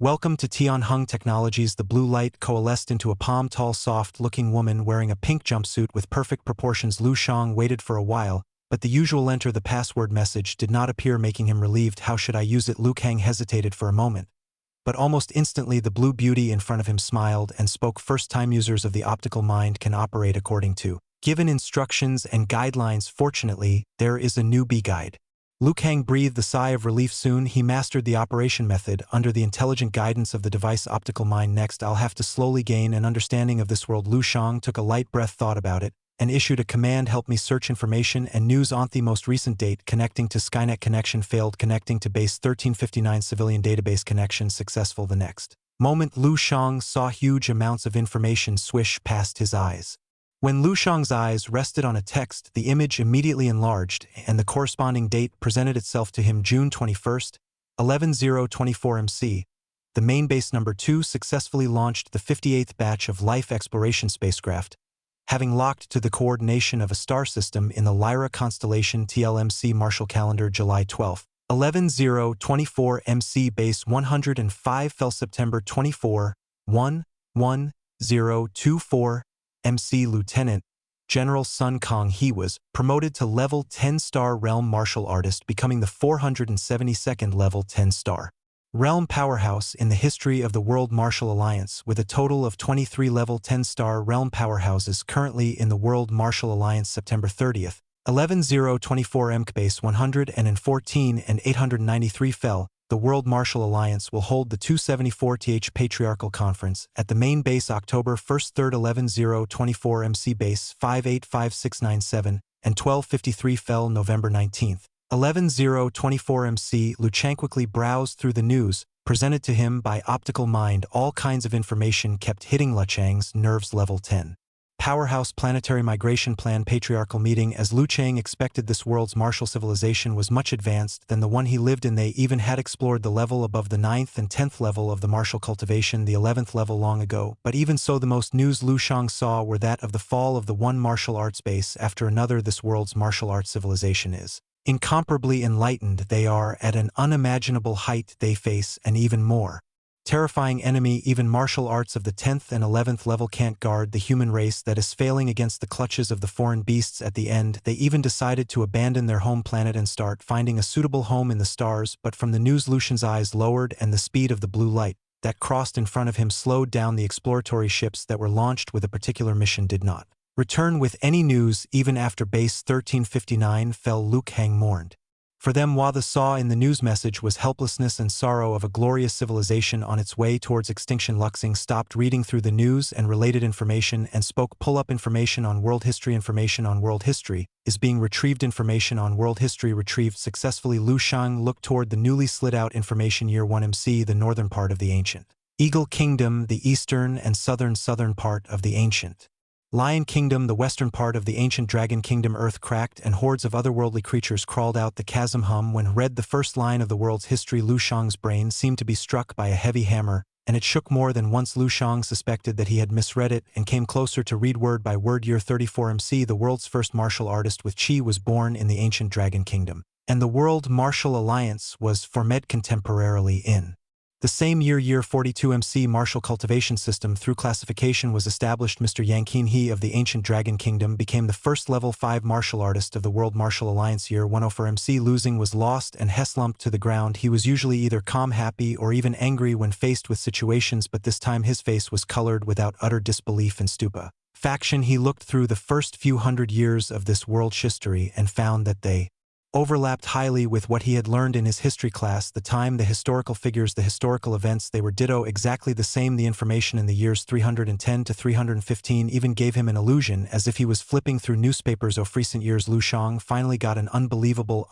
Welcome to Tianheng Technologies. The blue light coalesced into a palm-tall soft-looking woman wearing a pink jumpsuit with perfect proportions. Lu Shang waited for a while, but the usual enter the password message did not appear, making him relieved. How should I use it? Lu Kang hesitated for a moment, but almost instantly the blue beauty in front of him smiled and spoke. First-time users of the optical mind can operate according to given instructions and guidelines. Fortunately, there is a newbie guide. Lu Kang breathed a sigh of relief. Soon he mastered the operation method under the intelligent guidance of the device optical mind. Next, I'll have to slowly gain an understanding of this world. Lu Shang took a light breath, thought about it, and issued a command: help me search information and news on the most recent date. Connecting to Skynet. Connection failed. Connecting to base 1359 civilian database. Connection successful. The next moment, Lu Shang saw huge amounts of information swish past his eyes. When Lu Shang's eyes rested on a text, the image immediately enlarged, and the corresponding date presented itself to him: June 21st, 11/0/24 MC. The main base number 2 successfully launched the 58th batch of Life exploration spacecraft, having locked to the coordination of a star system in the Lyra constellation. TLMC Martial Calendar July 12, 11/0/24 MC. Base 105 fell September 24, 1/1/0/24 MC. Lieutenant General Sun Kong. He was promoted to level 10 star realm martial artist, becoming the 472nd level 10 star realm powerhouse in the history of the World Martial Alliance, with a total of 23 level 10 star realm powerhouses currently in the World Martial Alliance. September 30th, 11/0/24 MC. Base 114 and 893 fell. The World Martial Alliance will hold the 274th Patriarchal Conference at the main base October 1st 3rd 11/0/24 MC. Base 585697 and 1253 fell November 19th, 11/0/24 MC. Lu Chang quickly browsed through the news presented to him by optical mind. All kinds of information kept hitting Lu Chang's nerves. Level 10. Powerhouse planetary migration plan. Patriarchal meeting. As Lu Chang expected, this world's martial civilization was much advanced than the one he lived in. They even had explored the level above the 9th and 10th level of the martial cultivation, the 11th level, long ago. But even so, the most news Lu Shang saw were that of the fall of the one martial arts base after another. This world's martial arts civilization is incomparably enlightened. They are at an unimaginable height. They face an even more terrifying enemy. Even martial arts of the 10th and 11th level can't guard the human race that is failing against the clutches of the foreign beasts. At the end, they even decided to abandon their home planet and start finding a suitable home in the stars. But from the news, Lu Shan's eyes lowered, and the speed of the blue light that crossed in front of him slowed down. The exploratory ships that were launched with a particular mission did not return with any news. Even after base 1359 fell, Lu Kang mourned for them. What they saw in the news message was helplessness and sorrow of a glorious civilization on its way towards extinction. Lu Kang stopped reading through the news and related information and spoke. Pull up information on world history. Information on world history is being retrieved. Information on world history retrieved successfully. Lu Shang looked toward the newly slid out information. Year 1 MC. The northern part of the ancient Eagle Kingdom, the eastern and southern part of the ancient Lion Kingdom, the western part of the ancient Dragon Kingdom. Earth cracked and hordes of otherworldly creatures crawled out the chasm. When read the first line of the world's history, Lu Shang's brain seemed to be struck by a heavy hammer, and it shook more than once. Lu Shang suspected that he had misread it and came closer to read word by word. Year 34 MC. The world's first martial artist with chi was born in the ancient Dragon Kingdom, and the World Martial Alliance was formed contemporarily in the same year. Year 42 MC. Martial cultivation system through classification was established. Mr. Yang Qinhe of the ancient Dragon Kingdom became the first level 5 martial artist of the World Martial Alliance. Year 104 MC. Losing was lost and slumped to the ground. He was usually either calm, happy, or even angry when faced with situations, but this time his face was colored without utter disbelief and stupefaction. He looked through the first few hundred years of this world's history and found that they overlapped highly with what he had learned in his history class. The time, the historical figures, the historical events, they were ditto exactly the same. The information in the years 310 to 315 even gave him an illusion, as if he was flipping through newspapers of recent years. Lu Shang finally got an unbelievable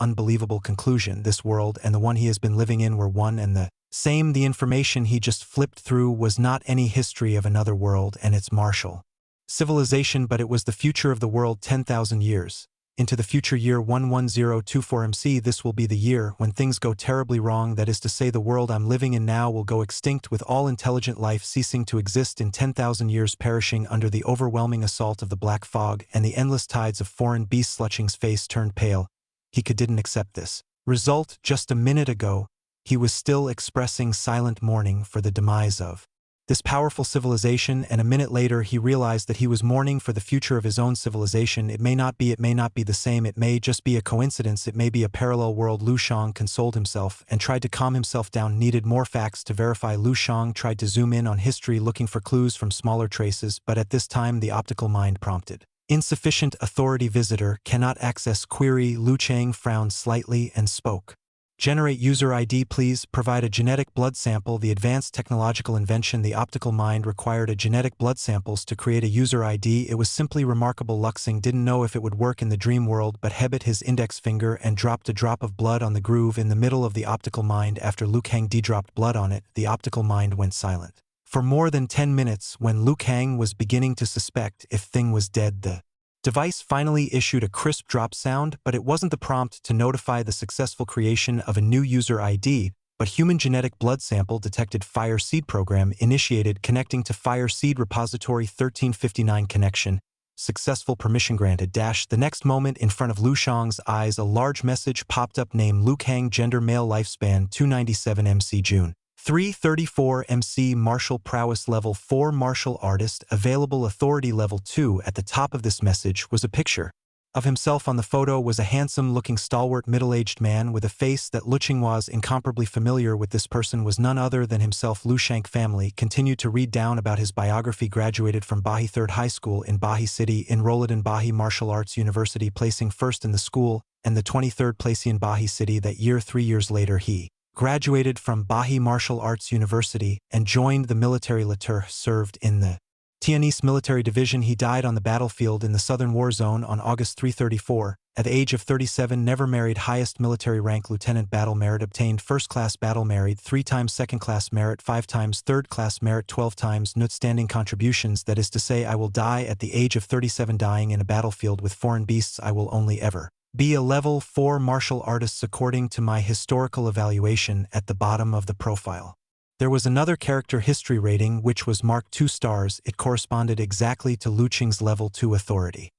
conclusion. This world and the one he has been living in were one and the same. The information he just flipped through was not any history of another world and its martial civilization, but it was the future of the world 10,000 years into the future. Year 11024 MC. This will be the year when things go terribly wrong. That is to say, the world I'm living in now will go extinct, with all intelligent life ceasing to exist in 10,000 years, perishing under the overwhelming assault of the black fog and the endless tides of foreign beasts. Lu Chang's face turned pale. He didn't accept this result just a minute ago. he was still expressing silent mourning for the demise of this powerful civilization, and a minute later he realized that he was mourning for the future of his own civilization. It may not be the same, it may just be a coincidence, it may be a parallel world. Lu Shang consoled himself and tried to calm himself down. Needed more facts to verify. Lu Shang tried to zoom in on history, looking for clues from smaller traces, but at this time the optical mind prompted. Insufficient authority, visitor cannot access query. Lu Chang frowned slightly and spoke. Generate user ID please. Provide a genetic blood sample. The advanced technological invention, the optical mind, required a genetic blood samples to create a user ID. It was simply remarkable. Luxing didn't know if it would work in the dream world, but Hebit his index finger and dropped a drop of blood on the groove in the middle of the optical mind. After Lu Kang dropped blood on it, the optical mind went silent. For more than 10 minutes, when Lu Kang was beginning to suspect if Thing was dead, the device finally issued a crisp drop sound, but it wasn't the prompt to notify the successful creation of a new user ID, but human genetic blood sample detected. Fire Seed program initiated. Connecting to Fire Seed repository. 1359 connection. Successful. Permission granted. The next moment, in front of Lu Shang's eyes, a large message popped up. Name Lu Kang, gender male, lifespan 297, MC June 334, MC martial prowess level 4, martial artist, available authority level 2. At the top of this message was a picture of himself. On the photo was a handsome-looking, stalwart, middle-aged man with a face that Lu Chang was incomparably familiar with. This person was none other than himself. Lu Shang family continued to read down about his biography. Graduated from Bahi 3rd High School in Bahi City, enrolled in Bahi Martial Arts University, placing first in the school and the 23rd place in Bahi City that year. 3 years later he graduated from Bahi Martial Arts University and joined the military. Later served in the Tianese military division. He died on the battlefield in the Southern War Zone on August 334. At the age of 37, never married. Highest military rank, lieutenant. Battle merit obtained: first class battle merit 3 times, second class merit 5 times, third class merit 12 times. Outstanding contributions, that is to say, I will die at the age of 37. Dying in a battlefield with foreign beasts, I will only ever be a level 4 martial artist according to my historical evaluation. At the bottom of the profile there was another character history rating which was marked 2 stars. It corresponded exactly to Lu Chang's level 2 authority.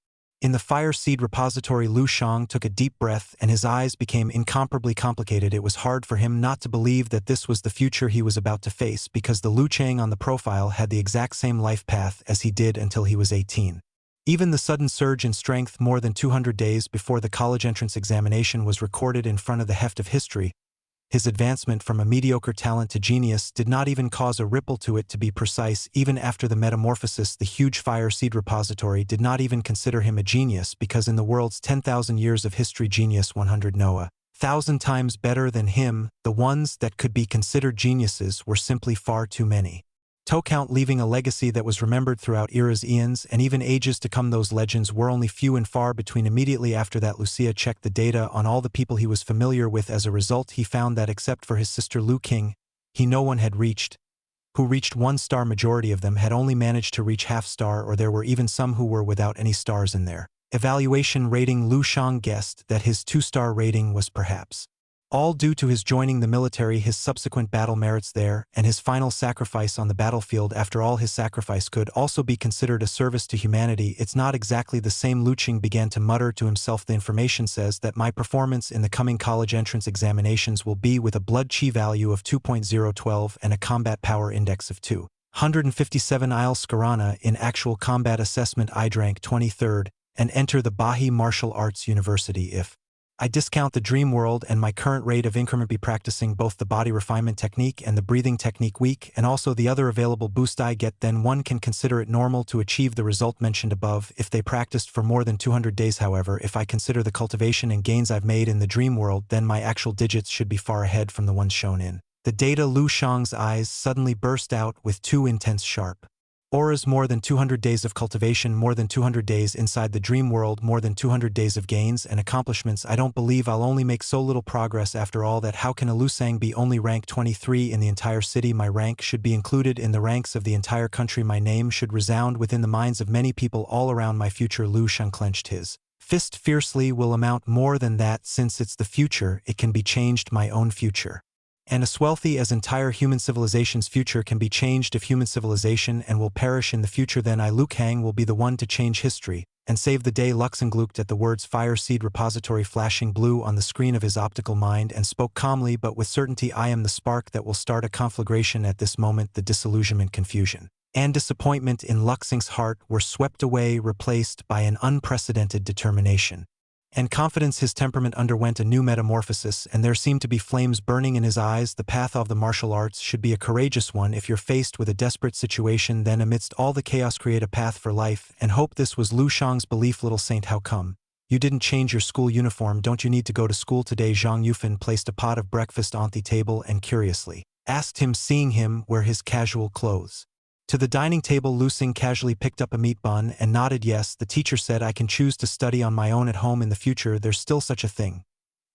In the Fire Seed repository, Lu Shang took a deep breath and his eyes became incomparably complicated. It was hard for him not to believe that this was the future he was about to face, because the Lu Chang on the profile had the exact same life path as he did until he was 18. Even the sudden surge in strength more than 200 days before the college entrance examination was recorded in front of the heft of history. His advancement from a mediocre talent to genius did not even cause a ripple to it. To be precise, even after the metamorphosis, the huge Fire Seed repository did not even consider him a genius, because in the world's 10,000 years of history, genius 100 Noah 1,000 times better than him. The ones that could be considered geniuses were simply far too many. To count, leaving a legacy that was remembered throughout eras, eons, and even ages to come. Those legends were only few and far between. Immediately after that, Lucia checked the data on all the people he was familiar with. As a result, he found that except for his sister Lu King, no one had reached 1 star. Majority of them had only managed to reach half star, or there were even some who were without any stars in their evaluation rating. Lu Shang guessed that his 2-star rating was perhaps all due to his joining the military, his subsequent battle merits there, and his final sacrifice on the battlefield. After all, his sacrifice could also be considered a service to humanity. It's not exactly the same. Lu Chang began to mutter to himself. The information says that my performance in the coming college entrance examinations will be with a blood chi value of 2.012 and a combat power index of 257. I'll Skarana in actual combat assessment. I rank 23rd and enter the Bahi Martial Arts University. If I discount the dream world and my current rate of increment, be practicing both the body refinement technique and the breathing technique week, and also the other available boost I get, then one can consider it normal to achieve the result mentioned above if they practiced for more than 200 days. However, if I consider the cultivation and gains I've made in the dream world, then my actual digits should be far ahead from the ones shown in the data. Lu Shang's eyes suddenly burst out with 2 intense sharp auras. More than 200 days of cultivation, more than 200 days inside the dream world, more than 200 days of gains and accomplishments. I don't believe I'll only make so little progress after all that. How can a Lu Sang be only rank 23 in the entire city? My rank should be included in the ranks of the entire country. My name should resound within the minds of many people all around. My future. Lu Shang clenched his fist fiercely. Will amount more than that. Since it's the future, it can be changed. My own future, and as wealthy as entire human civilization's future, can be changed if human civilization and will perish in the future, then I, Lu Kang, will be the one to change history. And save the day. Luxing looked at the words Fire Seed Repository flashing blue on the screen of his optical mind and spoke calmly but with certainty. I am the spark that will start a conflagration. At this moment the disillusionment, confusion, and disappointment in Luxing's heart were swept away, replaced by an unprecedented determination and confidence. His temperament underwent a new metamorphosis, and there seemed to be flames burning in his eyes. The path of the martial arts should be a courageous one. If you're faced with a desperate situation, then amidst all the chaos create a path for life and hope. This was Lu Shang's belief. Little saint, how come you didn't change your school uniform? Don't you need to go to school today? Zhang Yufan placed a pot of breakfast on the table and curiously asked him, seeing him wear his casual clothes. To the dining table, Lu Xing casually picked up a meat bun and nodded yes. The teacher said, I can choose to study on my own at home in the future. There's still such a thing.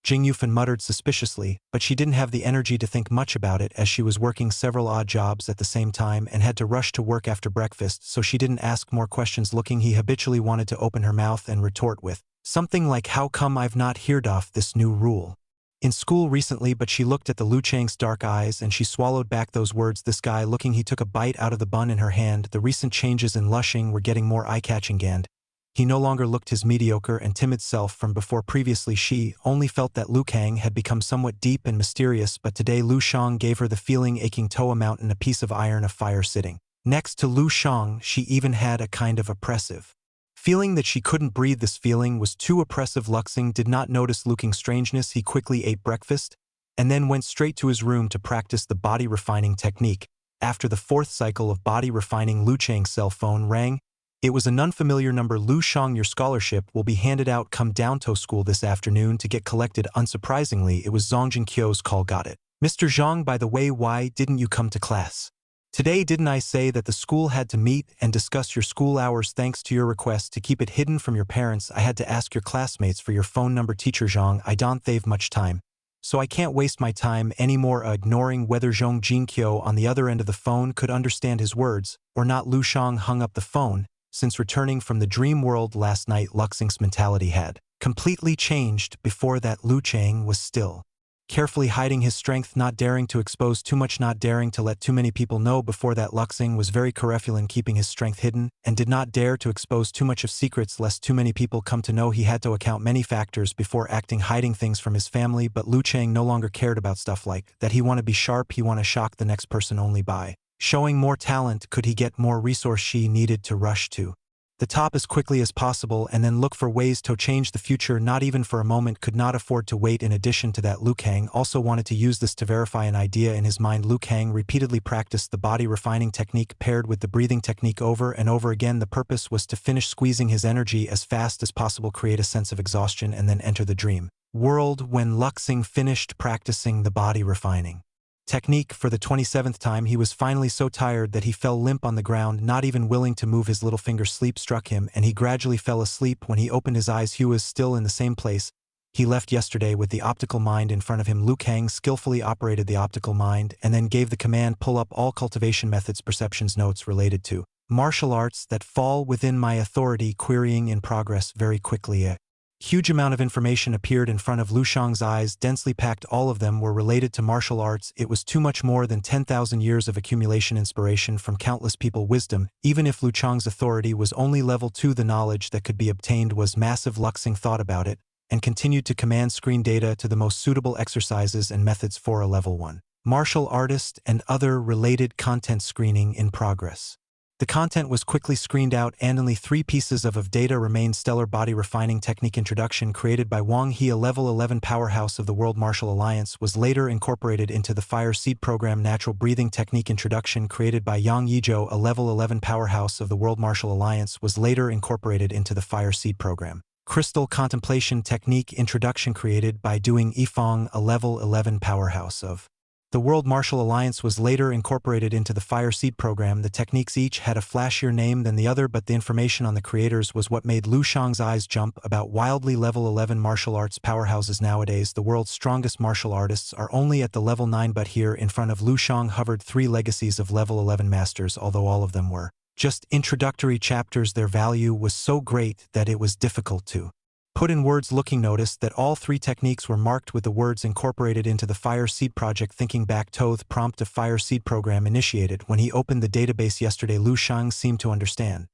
Jing Yufan muttered suspiciously, but she didn't have the energy to think much about it as she was working several odd jobs at the same time and had to rush to work after breakfast, so she didn't ask more questions. Looking, he habitually wanted to open her mouth and retort with something like, how come I've not heard of this new rule in school recently? But she looked at the Lu Chang's dark eyes and she swallowed back those words. This guy. Looking, he took a bite out of the bun in her hand. The recent changes in Lushing were getting more eye-catching, and he no longer looked his mediocre and timid self from before. Previously she only felt that Lu Kang had become somewhat deep and mysterious, but today Lu Shang gave her the feeling aching toe a mountain, a piece of iron, a fire sitting next to Lu Shang. She even had a kind of oppressive feeling that she couldn't breathe. This feeling was too oppressive. Luxing did not notice Lu's strangeness. He quickly ate breakfast and then went straight to his room to practice the body refining technique. After the fourth cycle of body refining, Lu Chang's cell phone rang. It was an unfamiliar number. Lu Shang, your scholarship will be handed out. Come down to school this afternoon to get collected. Unsurprisingly, it was Zhang Jinkyo's call. Got it. Mr. Zhang, by the way, why didn't you come to class today? Didn't I say that the school had to meet and discuss your school hours? Thanks to your request to keep it hidden from your parents, I had to ask your classmates for your phone number. Teacher Zhang, I don't have much time, so I can't waste my time anymore. Ignoring whether Zhang Jinkyo on the other end of the phone could understand his words or not, Lu Shang hung up the phone. Since returning from the dream world last night, Luxing's mentality had completely changed. Before that, Lu Chang was still carefully hiding his strength, not daring to expose too much, not daring to let too many people know. Before that, Luxing was very careful in keeping his strength hidden and did not dare to expose too much of secrets lest too many people come to know. He had to account many factors before acting, hiding things from his family. But Lu Chang no longer cared about stuff like that. He wanted to be sharp. He wanted to shock the next person. Only by showing more talent could he get more resource. She needed to rush to the top as quickly as possible and then look for ways to change the future. Not even for a moment could not afford to wait. In addition to that, Lu Kang also wanted to use this to verify an idea in his mind. Lu Kang repeatedly practiced the body refining technique paired with the breathing technique over and over again. The purpose was to finish squeezing his energy as fast as possible, create a sense of exhaustion, and then enter the dream world. When Luxing finished practicing the body refining technique for the 27th time, he was finally so tired that he fell limp on the ground, not even willing to move his little finger. Sleep struck him and he gradually fell asleep. When he opened his eyes, he was still in the same place he left yesterday with the optical mind in front of him. Lu Kang skillfully operated the optical mind and then gave the command, pull up all cultivation methods, perceptions, notes related to martial arts that fall within my authority. Querying in progress. Very quickly a huge amount of information appeared in front of Lu Shang's eyes, densely packed. All of them were related to martial arts. It was too much, more than 10,000 years of accumulation, inspiration from countless people, wisdom. Even if Lu Chang's authority was only level 2, the knowledge that could be obtained was massive. Luxing thought about it and continued to command screen data to the most suitable exercises and methods for a level 1 martial artist and other related content. Screening in progress. The content was quickly screened out and only 3 pieces of data remained. Stellar body refining technique introduction created by Wang He, a level 11 powerhouse of the World Martial Alliance, was later incorporated into the Fire Seed program. Natural breathing technique introduction created by Yang Yizhou, a level 11 powerhouse of the World Martial Alliance, was later incorporated into the Fire Seed program. Crystal contemplation technique introduction created by Doing Yifeng, a level 11 powerhouse of the World Martial Alliance, was later incorporated into the Fire Seed program. The techniques each had a flashier name than the other, but the information on the creators was what made Lu Shang's eyes jump. About wildly level 11 martial arts powerhouses. Nowadays, the world's strongest martial artists are only at the level 9, but here in front of Lu Shang hovered 3 legacies of level 11 masters. Although all of them were just introductory chapters, their value was so great that it was difficult to put in words. Looking noticed that all 3 techniques were marked with the words incorporated into the Fire Seed project. Thinking back to the prompt of Fire Seed program initiated when he opened the database yesterday, Lu Shang seemed to understand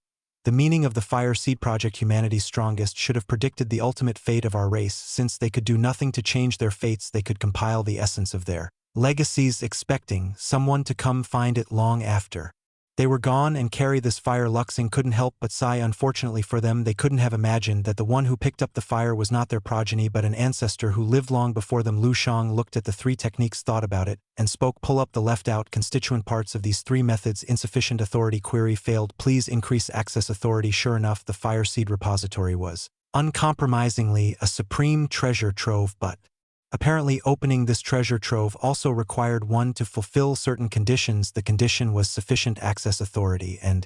The meaning of the Fire Seed Project, humanity's strongest, should have predicted the ultimate fate of our race. Since they could do nothing to change their fates, they could compile the essence of their legacies, expecting someone to come find it long after they were gone and carry this fire. Luxing couldn't help but sigh. Unfortunately for them, they couldn't have imagined that the one who picked up the fire was not their progeny but an ancestor who lived long before them. Lu Shang looked at the three techniques, thought about it, and spoke. Pull up the left out constituent parts of these three methods. Insufficient authority. Query failed. Please increase access authority. Sure enough, the Fire Seed repository was uncompromisingly a supreme treasure trove, but apparently opening this treasure trove also required one to fulfill certain conditions. The condition was sufficient access authority, and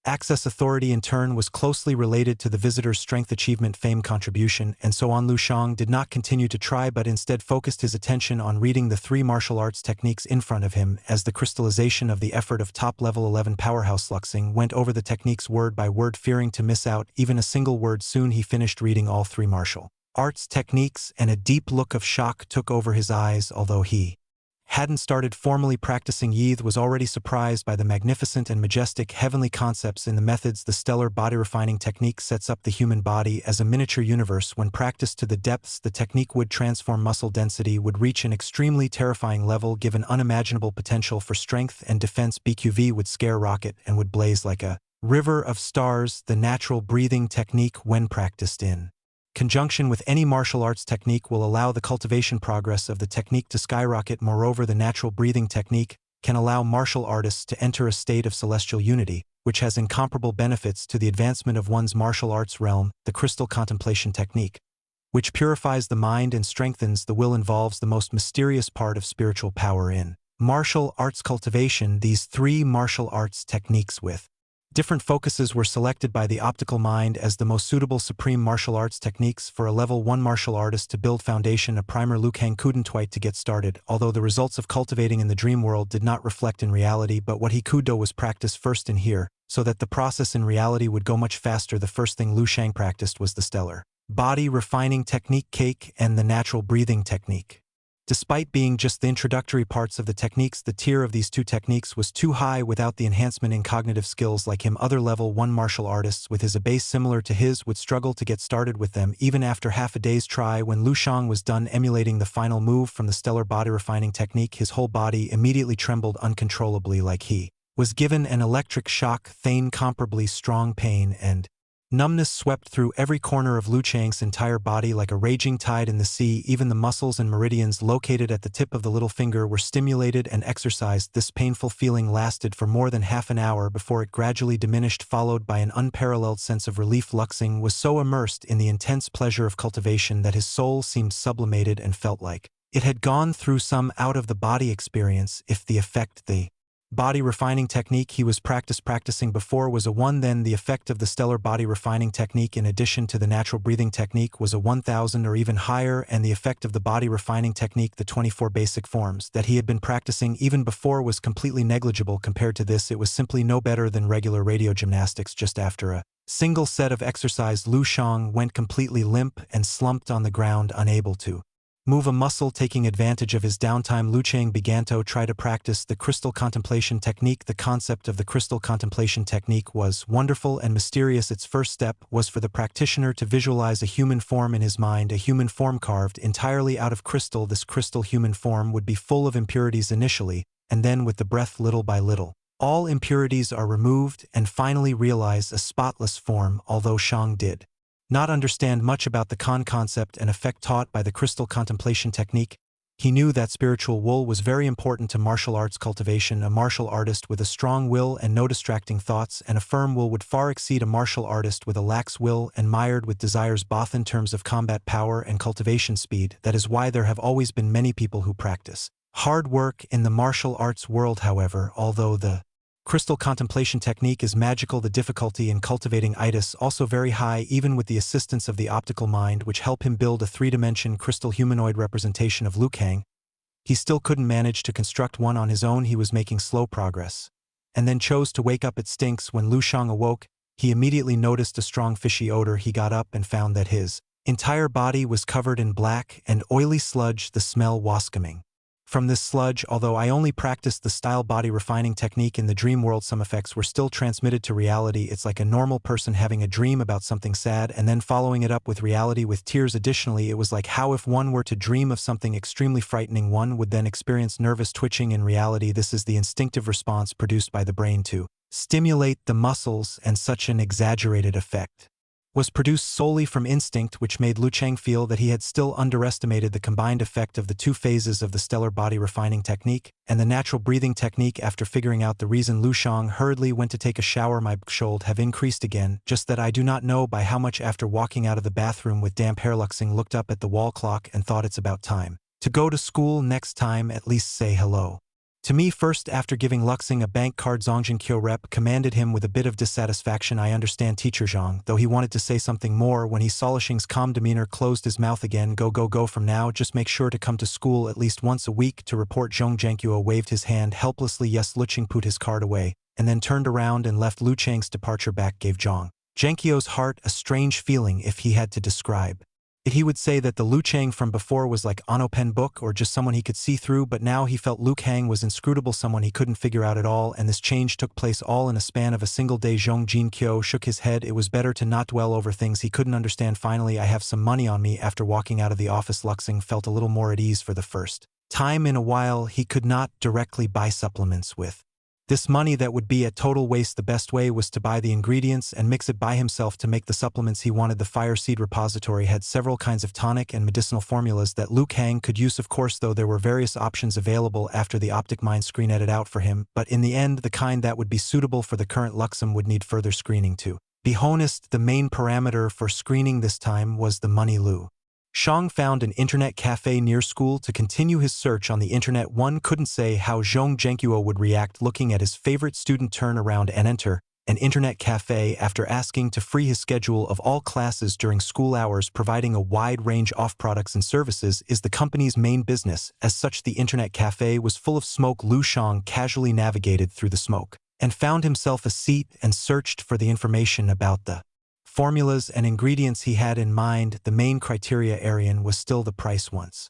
access authority in turn was closely related to the visitor's strength, achievement, fame, contribution, and so on. Lu Shang did not continue to try but instead focused his attention on reading the three martial arts techniques in front of him. As the crystallization of the effort of top level 11 powerhouse Luxing went over the techniques word by word, fearing to miss out even a single word. Soon he finished reading all three martial arts techniques, and a deep look of shock took over his eyes. Although he hadn't started formally practicing, Yith was already surprised by the magnificent and majestic heavenly concepts in the methods. The stellar body refining technique sets up the human body as a miniature universe. When practiced to the depths, the technique would transform muscle density, would reach an extremely terrifying level, give an unimaginable potential for strength and defense. BQV would scare rocket and would blaze like a river of stars. The natural breathing technique, when practiced in conjunction with any martial arts technique, will allow the cultivation progress of the technique to skyrocket. Moreover, the natural breathing technique can allow martial artists to enter a state of celestial unity, which has incomparable benefits to the advancement of one's martial arts realm. The crystal contemplation technique, which purifies the mind and strengthens the will, involves the most mysterious part of spiritual power in martial arts cultivation. These three martial arts techniques with different focuses were selected by the optical mind as the most suitable supreme martial arts techniques for a level 1 martial artist to build foundation. A primer. Liu Kang couldn't wait to get started, although the results of cultivating in the dream world did not reflect in reality, but what he could do was practice first in here, so that the process in reality would go much faster. The first thing Lu Shang practiced was the stellar body refining technique, cake, and the natural breathing technique. Despite being just the introductory parts of the techniques, the tier of these two techniques was too high without the enhancement in cognitive skills. Like him, other level 1 martial artists with a base similar to his would struggle to get started with them even after half a day's try. When Lu Shang was done emulating the final move from the stellar body refining technique, his whole body immediately trembled uncontrollably, like he was given an electric shock. Incomparably strong pain and numbness swept through every corner of Lu Chang's entire body like a raging tide in the sea. Even the muscles and meridians located at the tip of the little finger were stimulated and exercised. This painful feeling lasted for more than half an hour before it gradually diminished, followed by an unparalleled sense of relief. Luxing was so immersed in the intense pleasure of cultivation that his soul seemed sublimated and felt like it had gone through some out-of-the-body experience. If the effect the body refining technique he was practicing before was a 1, then the effect of the stellar body refining technique in addition to the natural breathing technique was a 1000 or even higher, and the effect of the body refining technique, the 24 basic forms that he had been practicing even before, was completely negligible compared to this. It was simply no better than regular radio gymnastics. Just after a single set of exercise, Lu Shang went completely limp and slumped on the ground, unable to move a muscle. Taking advantage of his downtime, Lu Chang began to try to practice the crystal contemplation technique. The concept of the crystal contemplation technique was wonderful and mysterious. Its first step was for the practitioner to visualize a human form in his mind, a human form carved entirely out of crystal. This crystal human form would be full of impurities initially, and then with the breath, little by little, all impurities are removed and finally realize a spotless form. Although Shang did not understand much about the concept and effect taught by the crystal contemplation technique, he knew that spiritual will was very important to martial arts cultivation. A martial artist with a strong will and no distracting thoughts and a firm will would far exceed a martial artist with a lax will and mired with desires, both in terms of combat power and cultivation speed. That is why there have always been many people who practice hard work in the martial arts world. However, although the crystal contemplation technique is magical, the difficulty in cultivating it is also very high. Even with the assistance of the optical mind, which helped him build a 3-dimension crystal humanoid representation of Liu Kang, he still couldn't manage to construct one on his own. He was making slow progress, and then chose to wake up. It stinks. When Lu Shang awoke, he immediately noticed a strong fishy odor. He got up and found that his entire body was covered in black and oily sludge. The smell was coming from this sludge. Although I only practiced the style body refining technique in the dream world, some effects were still transmitted to reality. It's like a normal person having a dream about something sad and then following it up with reality with tears. Additionally, it was like how if one were to dream of something extremely frightening, one would then experience nervous twitching in reality. This is the instinctive response produced by the brain to stimulate the muscles, and such an exaggerated effect was produced solely from instinct, which made Lu Chang feel that he had still underestimated the combined effect of the two phases of the stellar body refining technique and the natural breathing technique. After figuring out the reason, Lu Shang hurriedly went to take a shower. My should have increased again, just that I do not know by how much. After walking out of the bathroom with damp hair, Luxing looked up at the wall clock and thought it's about time to go to school. Next time at least say hello to me first. After giving Luxing a bank card, Zongjin Kyo rep commanded him with a bit of dissatisfaction, I understand, Teacher Zhang, though he wanted to say something more when he saw Luxing's calm demeanor. Closed his mouth again. Go from now, just make sure to come to school at least once a week to report. Zhong Jiankyo waved his hand helplessly. Yes. Luching put his card away and then turned around and left. Lu Chang's departure back gave Zhong Jiankyo's heart a strange feeling. If he had to describe it, he would say that the Lu Chang from before was like an open book or just someone he could see through, but now he felt Lu Kang was inscrutable, someone he couldn't figure out at all, and this change took place all in a span of a single day. Zhong Jinkyo shook his head. It was better to not dwell over things he couldn't understand. Finally, I have some money on me. After walking out of the office, Luxing felt a little more at ease. For the first time in a while, he could not directly buy supplements with this money. That would be a total waste. The best way was to buy the ingredients and mix it by himself to make the supplements he wanted. The Fire Seed repository had several kinds of tonic and medicinal formulas that Lu Kang could use, of course, though there were various options available after the optic mind screen edited out for him, but in the end the kind that would be suitable for the current Luxem would need further screening to be honest. The main parameter for screening this time was the money. Lu Shang found an internet cafe near school to continue his search on the internet. One couldn't say how Zhong Jiankyo would react looking at his favorite student turn around and enter an internet cafe after asking to free his schedule of all classes during school hours. Providing a wide range of products and services is the company's main business. As such, the internet cafe was full of smoke. Lu Shang casually navigated through the smoke and found himself a seat and searched for the information about the formulas and ingredients he had in mind. The main criteria area was still the price. Once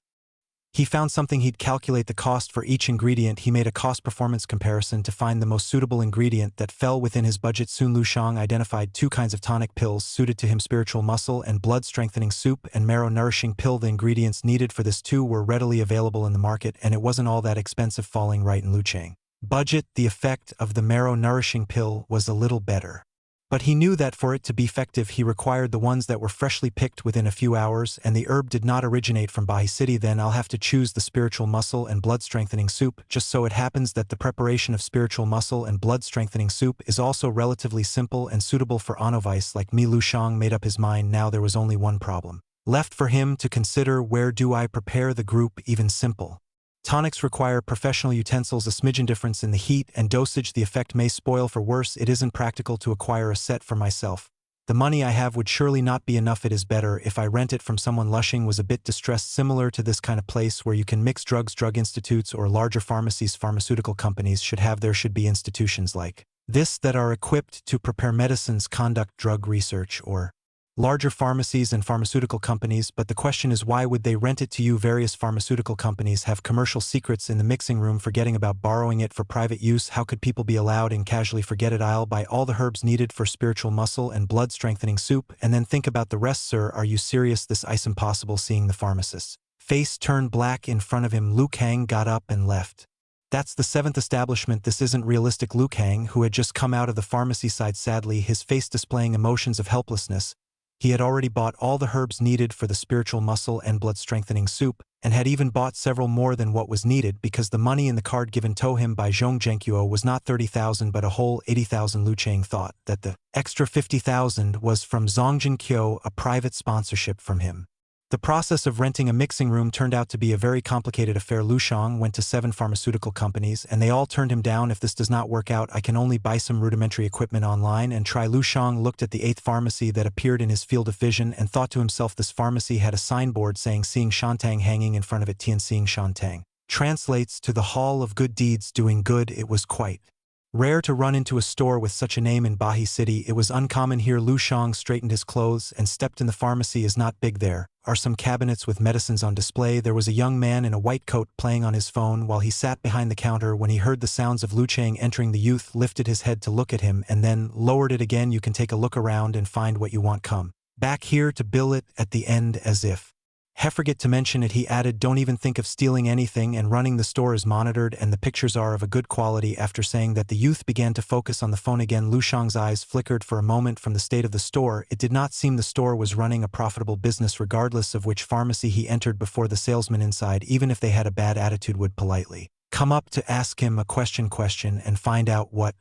he found something, he'd calculate the cost for each ingredient. He made a cost-performance comparison to find the most suitable ingredient that fell within his budget. Soon Lu Shang identified two kinds of tonic pills suited to him: spiritual muscle and blood-strengthening soup and marrow-nourishing pill. The ingredients needed for this too were readily available in the market, and it wasn't all that expensive, falling right in Lu Chang budget. The effect of the marrow-nourishing pill was a little better, but he knew that for it to be effective he required the ones that were freshly picked within a few hours, and the herb did not originate from Bai City. Then I'll have to choose the spiritual muscle and blood-strengthening soup. Just so it happens that the preparation of spiritual muscle and blood-strengthening soup is also relatively simple and suitable for a novice like me. Lu Shang made up his mind. Now there was only one problem left for him to consider: where do I prepare the group? Even simple tonics require professional utensils. A smidgen difference in the heat and dosage, the effect may spoil. For worse, it isn't practical to acquire a set for myself. The money I have would surely not be enough. It is better if I rent it from someone. Lushing was a bit distressed. Similar to this kind of place where you can mix drugs, drug institutes or larger pharmacies, pharmaceutical companies should have. There should be institutions like this that are equipped to prepare medicines, conduct drug research, or larger pharmacies and pharmaceutical companies. But the question is, why would they rent it to you? Various pharmaceutical companies have commercial secrets in the mixing room. Forgetting about borrowing it for private use, how could people be allowed and casually forget it? I'll buy all the herbs needed for spiritual muscle and blood strengthening soup and then think about the rest. Sir, are you serious? This is impossible. Seeing the pharmacist's face turn black in front of him, Lu Kang got up and left. That's the seventh establishment. This isn't realistic. Lu Kang, who had just come out of the pharmacy, sighed sadly, his face displaying emotions of helplessness. He had already bought all the herbs needed for the spiritual muscle and blood-strengthening soup, and had even bought several more than what was needed, because the money in the card given to him by Zhong Jiankyo was not 30,000 but a whole 80,000. Lu Chang thought that the extra 50,000 was from Zongjin Kyo, a private sponsorship from him. The process of renting a mixing room turned out to be a very complicated affair. Lu Shang went to 7 pharmaceutical companies, and they all turned him down. If this does not work out, I can only buy some rudimentary equipment online and try. Lu Shang looked at the 8th pharmacy that appeared in his field of vision and thought to himself, this pharmacy had a signboard saying Seeing Shantang hanging in front of it. Tian Seeing Shantang translates to the Hall of Good Deeds, doing good. It was quite Rare to run into a store with such a name in Bahi City. It was uncommon here. Lu Shang straightened his clothes and stepped in. The pharmacy is not big. There are some cabinets with medicines on display. There was a young man in a white coat playing on his phone while he sat behind the counter. When he heard the sounds of Lu Chang entering, the youth lifted his head to look at him and then lowered it again. You can take a look around and find what you want. Come back here to bill it at the end. As if forget to mention it, he added, don't even think of stealing anything, and running the store is monitored and the pictures are of a good quality. After saying that, the youth began to focus on the phone again. Lu Shang's eyes flickered for a moment from the state of the store. It did not seem the store was running a profitable business, regardless of which pharmacy he entered. Before the salesman inside, even if they had a bad attitude, would politely come up to ask him a question and find out what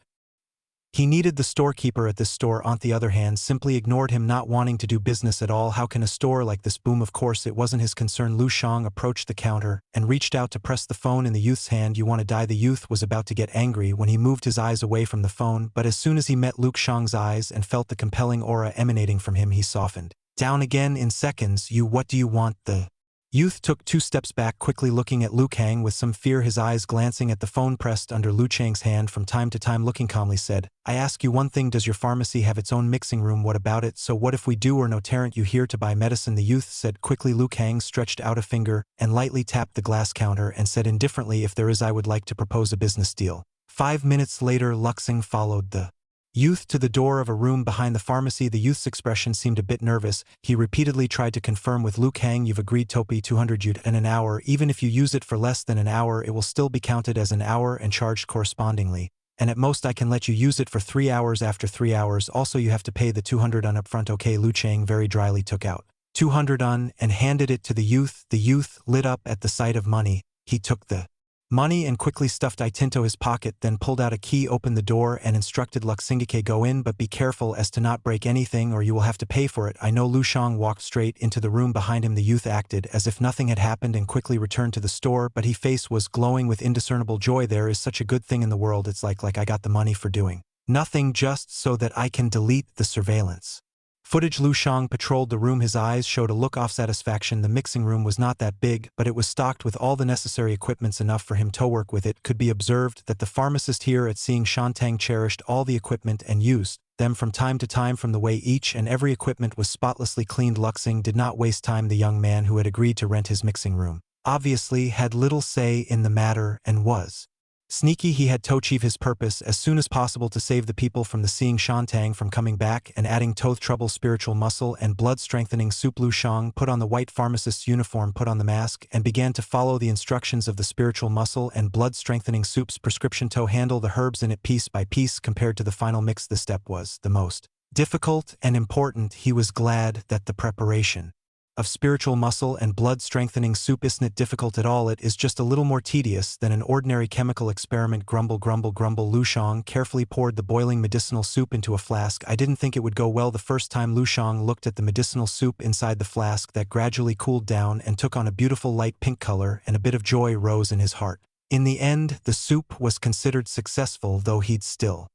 he needed. The storekeeper at this store, on the other hand, simply ignored him, not wanting to do business at all. How can a store like this boom? Of course it wasn't his concern. Lu Shang approached the counter and reached out to press the phone in the youth's hand. You want to die? The youth was about to get angry when he moved his eyes away from the phone, but as soon as he met Lu Shang's eyes and felt the compelling aura emanating from him, he softened down again in seconds. What do you want? The youth took 2 steps back, quickly looking at Lu Kang with some fear, his eyes glancing at the phone pressed under Lu Chang's hand from time to time. Looking calmly, said, I ask you one thing, does your pharmacy have its own mixing room? What about it? So what if we do? Or no? Aren't you here to buy medicine? The youth said quickly. Lu Kang stretched out a finger and lightly tapped the glass counter and said indifferently, if there is, I would like to propose a business deal. 5 minutes later, Luxing followed the youth to the door of a room behind the pharmacy. The youth's expression seemed a bit nervous. He repeatedly tried to confirm with Lu Kang, you've agreed Topi 200 yud in an hour. Even if you use it for less than an hour, it will still be counted as an hour and charged correspondingly. And at most I can let you use it for 3 hours. After 3 hours, also you have to pay the 200 on upfront. Okay. Lu Chang very dryly took out 200 on and handed it to the youth. The youth lit up at the sight of money. He took the money and quickly stuffed it into his pocket, then pulled out a key, opened the door and instructed Luxingike, go in, but be careful as to not break anything or you will have to pay for it. I know. Lu Shang walked straight into the room behind him. The youth acted as if nothing had happened and quickly returned to the store, but his face was glowing with indiscernible joy. There is such a good thing in the world. It's like I got the money for doing nothing just so that I can delete the surveillance footage. Lu Shang patrolled the room. His eyes showed a look of satisfaction. The mixing room was not that big, but it was stocked with all the necessary equipments, enough for him to work with. It could be observed that the pharmacist here at Seeing Shantang cherished all the equipment and used them from time to time. From the way each and every equipment was spotlessly cleaned, Luxing did not waste time. The young man who had agreed to rent his mixing room obviously had little say in the matter and was sneaky. He had to achieve his purpose as soon as possible to save the people from the Seeing Shantang from coming back and adding Toth trouble. Spiritual muscle and blood strengthening soup. Lu Shang put on the white pharmacist's uniform, put on the mask, and began to follow the instructions of the spiritual muscle and blood strengthening soup's prescription to handle the herbs in it piece by piece. Compared to the final mix, the step was the most difficult and important. He was glad that the preparation of spiritual muscle and blood strengthening soup isn't difficult at all. It is just a little more tedious than an ordinary chemical experiment. Grumble, grumble, grumble. Lu Shang carefully poured the boiling medicinal soup into a flask. I didn't think it would go well the first time. Lu Shang looked at the medicinal soup inside the flask that gradually cooled down and took on a beautiful light pink color, and a bit of joy rose in his heart. In the end, the soup was considered successful, though he'd still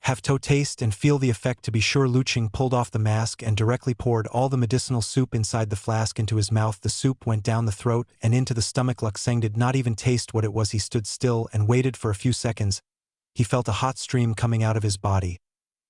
have to taste and feel the effect to be sure. Lu Ching pulled off the mask and directly poured all the medicinal soup inside the flask into his mouth. The soup went down the throat and into the stomach. Luxeng did not even taste what it was. He stood still and waited for a few seconds. He felt a hot stream coming out of his body,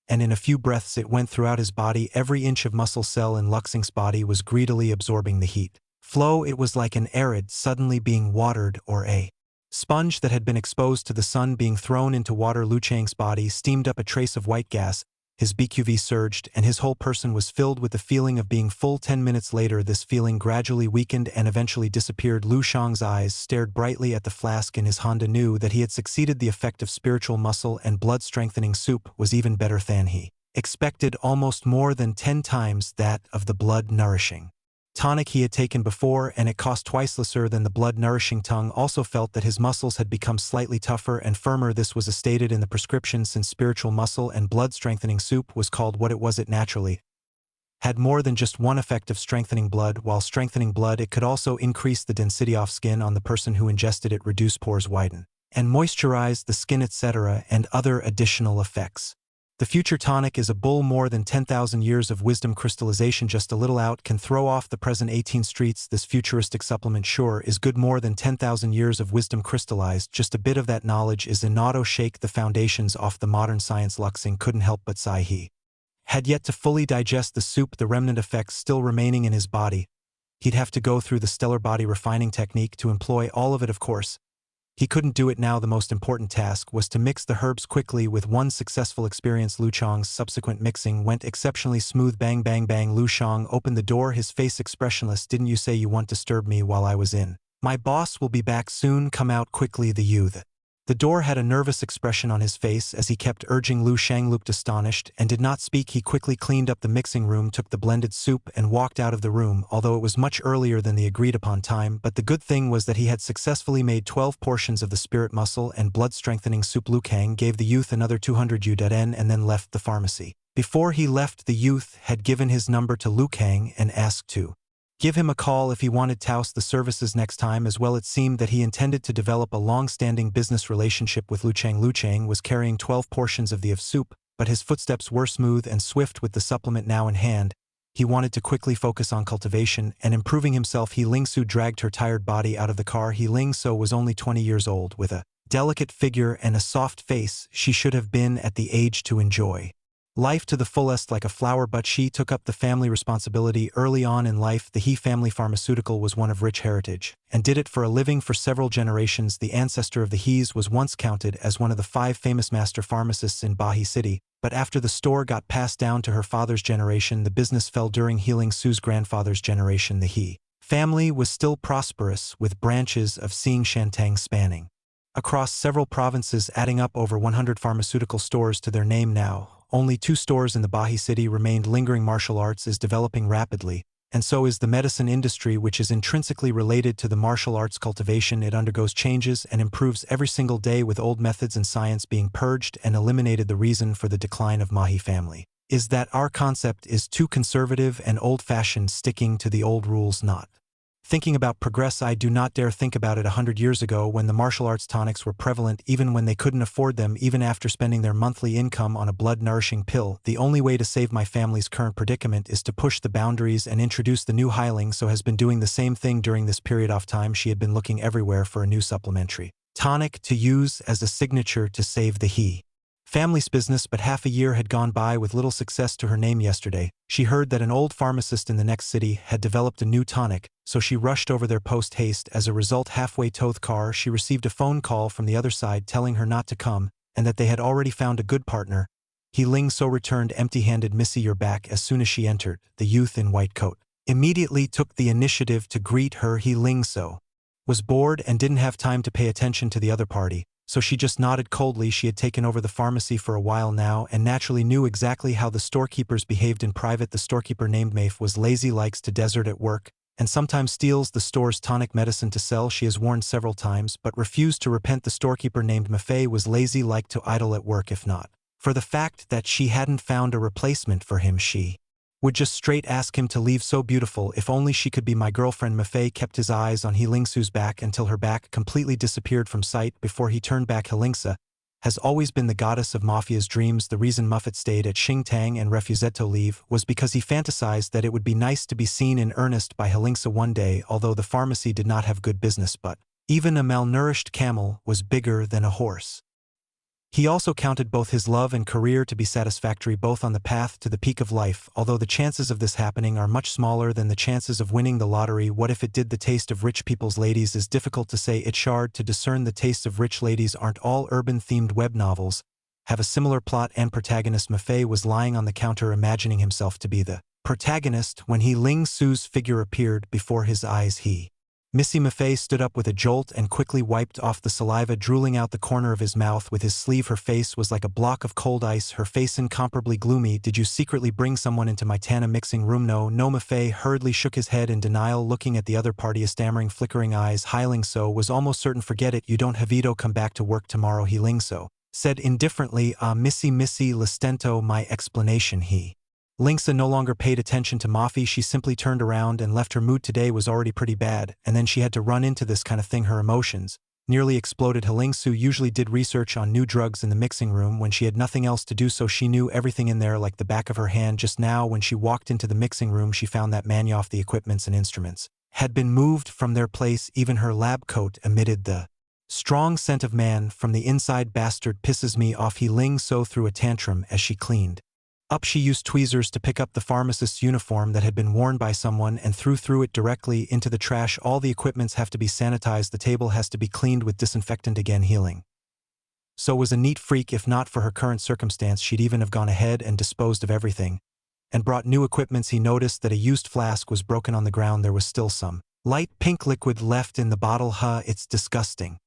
and in a few breaths it went throughout his body. Every inch of muscle cell in Luxing's body was greedily absorbing the heat flow. It was like an arid suddenly being watered, or a sponge that had been exposed to the sun being thrown into water. Lu Chang's body steamed up a trace of white gas. His BQV surged and his whole person was filled with the feeling of being full. 10 minutes later, this feeling gradually weakened and eventually disappeared. Lu Shang's eyes stared brightly at the flask in his Honda, knew that he had succeeded. The effect of spiritual muscle and blood strengthening soup was even better than he expected, almost more than 10 times that of the blood nourishing tonic he had taken before, and it cost twice lesser than the blood-nourishing tongue. Also felt that his muscles had become slightly tougher and firmer. This was as stated in the prescription. Since spiritual muscle and blood-strengthening soup was called what it was, it naturally had more than just one effect of strengthening blood. While strengthening blood, it could also increase the density of skin on the person who ingested it, reduce pores, widen and moisturize the skin, etc., and other additional effects. The future tonic is a bull more than 10,000 years of wisdom crystallization just a little out can throw off the present 18 streets. This futuristic supplement sure is good more than 10,000 years of wisdom crystallized. Just a bit of that knowledge is in auto shake the foundations off the modern science. Luxing couldn't help but sigh. He had yet to fully digest the soup, the remnant effects still remaining in his body. He'd have to go through the stellar body refining technique to employ all of it, of course. He couldn't do it now. The most important task was to mix the herbs quickly. With one successful experience, Lu Chang's subsequent mixing went exceptionally smooth. Bang, bang, bang. Lu Chang opened the door, his face expressionless. Didn't you say you want to disturb me while I was in? My boss will be back soon. Come out quickly. The youth. The door had a nervous expression on his face as he kept urging. Lu Shang looked astonished and did not speak. He quickly cleaned up the mixing room, took the blended soup, and walked out of the room, although it was much earlier than the agreed-upon time. But the good thing was that he had successfully made 12 portions of the spirit muscle and blood-strengthening soup. Lu Kang gave the youth another 200 yuan and then left the pharmacy. Before he left, the youth had given his number to Lu Kang and asked to give him a call if he wanted to use the services next time as well. It seemed that he intended to develop a long-standing business relationship with Lu Chang. Lu Chang was carrying 12 portions of the soup, but his footsteps were smooth and swift with the supplement now in hand. He wanted to quickly focus on cultivation and improving himself. He Lingsu dragged her tired body out of the car. He Lingsu was only 20 years old, with a delicate figure and a soft face. She should have been at the age to enjoy life to the fullest like a flower, but she took up the family responsibility early on in life. The He family pharmaceutical was one of rich heritage, and did it for a living for several generations. The ancestor of the He's was once counted as one of the 5 famous master pharmacists in Bahi City, but after the store got passed down to her father's generation, the business fell. During Healing Su's grandfather's generation, the He family was still prosperous, with branches of Xing Shantang spanning across several provinces, adding up over 100 pharmaceutical stores to their name now. Only 2 stores in the Bahi city remained lingering. Martial arts is developing rapidly, and so is the medicine industry, which is intrinsically related to the martial arts cultivation. It undergoes changes and improves every single day, with old methods and science being purged and eliminated. The reason for the decline of Mahi family is that our concept is too conservative and old-fashioned, sticking to the old rules, not thinking about progress. I do not dare think about it 100 years ago when the martial arts tonics were prevalent, even when they couldn't afford them, even after spending their monthly income on a blood-nourishing pill. The only way to save my family's current predicament is to push the boundaries and introduce the new Heiling. So has been doing the same thing during this period of time. She had been looking everywhere for a new supplementary tonic to use as a signature to save the He family's business, but half a year had gone by with little success to her name. Yesterday, she heard that an old pharmacist in the next city had developed a new tonic, so she rushed over there post-haste. As a result, halfway to the car, she received a phone call from the other side telling her not to come, and that they had already found a good partner. He Ling So returned empty-handed. Missy, you're back. As soon as she entered, the youth in white coat immediately took the initiative to greet her. He Ling So was bored and didn't have time to pay attention to the other party, so she just nodded coldly. She had taken over the pharmacy for a while now and naturally knew exactly how the storekeepers behaved in private. The storekeeper named Mafe was lazy, likes to desert at work, and sometimes steals the store's tonic medicine to sell. She has warned several times but refused to repent. The storekeeper named Mafe was lazy, liked to idle at work. If not for the fact that she hadn't found a replacement for him, she would just straight ask him to leave. So beautiful, if only she could be my girlfriend. Mafe kept his eyes on Helingsu's back until her back completely disappeared from sight before he turned back. Helingsa has always been the goddess of Mafia's dreams. The reason Muffet stayed at Xingtang and refused to leave was because he fantasized that it would be nice to be seen in earnest by Helingsa one day. Although the pharmacy did not have good business, but even a malnourished camel was bigger than a horse. He also counted both his love and career to be satisfactory, both on the path to the peak of life, although the chances of this happening are much smaller than the chances of winning the lottery. What if it did? The taste of rich people's ladies is difficult to say. It's hard to discern the tastes of rich ladies. Aren't all urban-themed web novels have a similar plot and protagonist? Mafe was lying on the counter imagining himself to be the protagonist when He Ling Su's figure appeared before his eyes. Missy Mafe stood up with a jolt and quickly wiped off the saliva drooling out the corner of his mouth with his sleeve. Her face was like a block of cold ice, her face incomparably gloomy. Did you secretly bring someone into my Tana mixing room? No. Mafe hurriedly shook his head in denial, looking at the other party, stammering, flickering eyes. Heiling So was almost certain. Forget it, you don't have Ito come back to work tomorrow. He Ling So said indifferently. Missy Listento, my explanation. He Lingsa no longer paid attention to Mafi. She simply turned around and left. Her mood today was already pretty bad, and then she had to run into this kind of thing. Her emotions nearly exploded. Helingsu usually did research on new drugs in the mixing room when she had nothing else to do, so she knew everything in there like the back of her hand. Just now when she walked into the mixing room, she found that Manhwa, the equipments and instruments, had been moved from their place. Even her lab coat emitted the strong scent of man from the inside. Bastard pisses me off. Helingsu threw a tantrum as she cleaned up. She used tweezers to pick up the pharmacist's uniform that had been worn by someone and threw it directly into the trash. All the equipments have to be sanitized. The table has to be cleaned with disinfectant again. Healing so was a neat freak. If not for her current circumstance, she'd even have gone ahead and disposed of everything and brought new equipments. He noticed that a used flask was broken on the ground. There was still some light pink liquid left in the bottle. It's disgusting.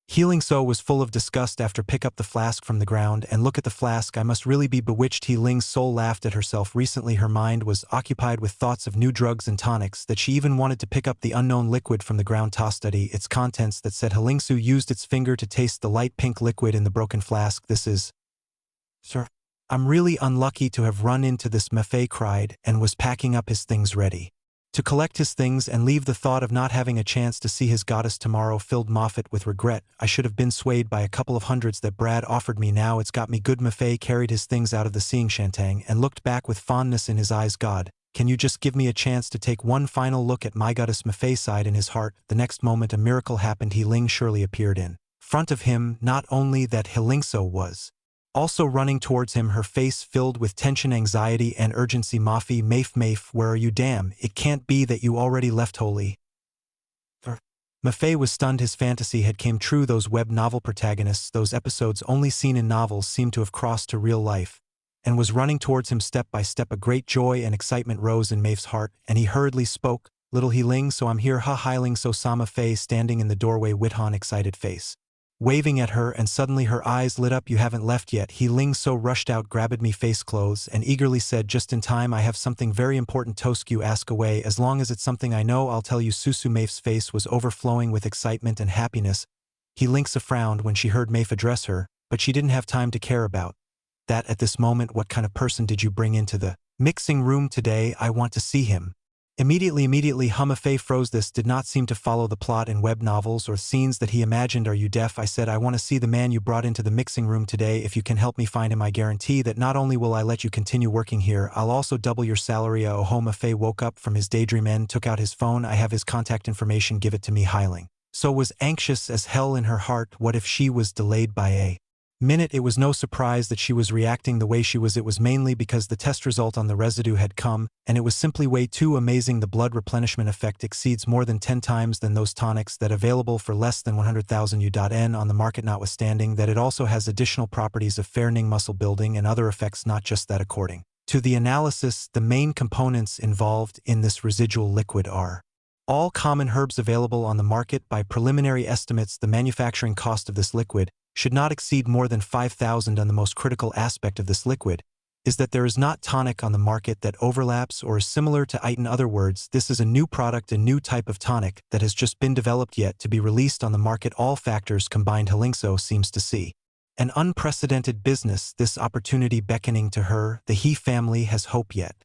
Helingsu was full of disgust after pick up the flask from the ground and look at the flask. I must really be bewitched. Helingsu laughed at herself. Recently her mind was occupied with thoughts of new drugs and tonics that she even wanted to pick up the unknown liquid from the ground to study its contents. That said, Helingsu used its finger to taste the light pink liquid in the broken flask. This is... Sir, I'm really unlucky to have run into this. Maffei cried and was packing up his things ready to collect his things and leave. The thought of not having a chance to see his goddess tomorrow filled Moffat with regret. I should have been swayed by a couple of hundreds that Brad offered me. Now it's got me good. Maffei carried his things out of the seeing Shantang and looked back with fondness in his eyes. God, can you just give me a chance to take one final look at my goddess? Maffei sighed in his heart. The next moment a miracle happened. Heling surely appeared in front of him. Not only that, Helingsu was also running towards him, her face filled with tension, anxiety, and urgency. Mafe, where are you? Damn, it can't be that you already left. Holy... Maffei was stunned. His fantasy had came true. Those web novel protagonists, those episodes only seen in novels, seemed to have crossed to real life and was running towards him step by step. A great joy and excitement rose in Mafe's heart, and he hurriedly spoke, "Little Heling, so I'm here." Helingsu saw Maffei standing in the doorway with an excited face, waving at her, and suddenly her eyes lit up. "You haven't left yet." Helingsu rushed out, grabbed me face clothes, and eagerly said, "Just in time, I have something very important." "Tosku, ask away. As long as it's something I know, I'll tell you." Susu. Mafe's face was overflowing with excitement and happiness. Helingsu frowned when she heard Mafe address her, but she didn't have time to care about that at this moment. "What kind of person did you bring into the mixing room today? I want to see him immediately." Maffei froze. This did not seem to follow the plot in web novels or scenes that he imagined. "Are you deaf?" I said. "I want to see the man you brought into the mixing room today. If you can help me find him, I guarantee that not only will I let you continue working here, I'll also double your salary." Maffei woke up from his daydream and took out his phone. "I have his contact information. Give it to me." So was anxious as hell in her heart. What if she was delayed by a minute? It was no surprise that she was reacting the way she was. It was mainly because the test result on the residue had come, and it was simply way too amazing. The blood replenishment effect exceeds more than 10 times than those tonics that available for less than 100,000 UN on the market, notwithstanding that it also has additional properties of fairning, muscle building, and other effects. Not just that, according to the analysis, the main components involved in this residual liquid are all common herbs available on the market. By preliminary estimates, the manufacturing cost of this liquid should not exceed more than 5,000. On the most critical aspect of this liquid is that there is not tonic on the market that overlaps or is similar to it. In other words, this is a new product, a new type of tonic that has just been developed yet to be released on the market. All factors combined, Helingsu seems to see an unprecedented business, this opportunity beckoning to her. The He family has hope yet.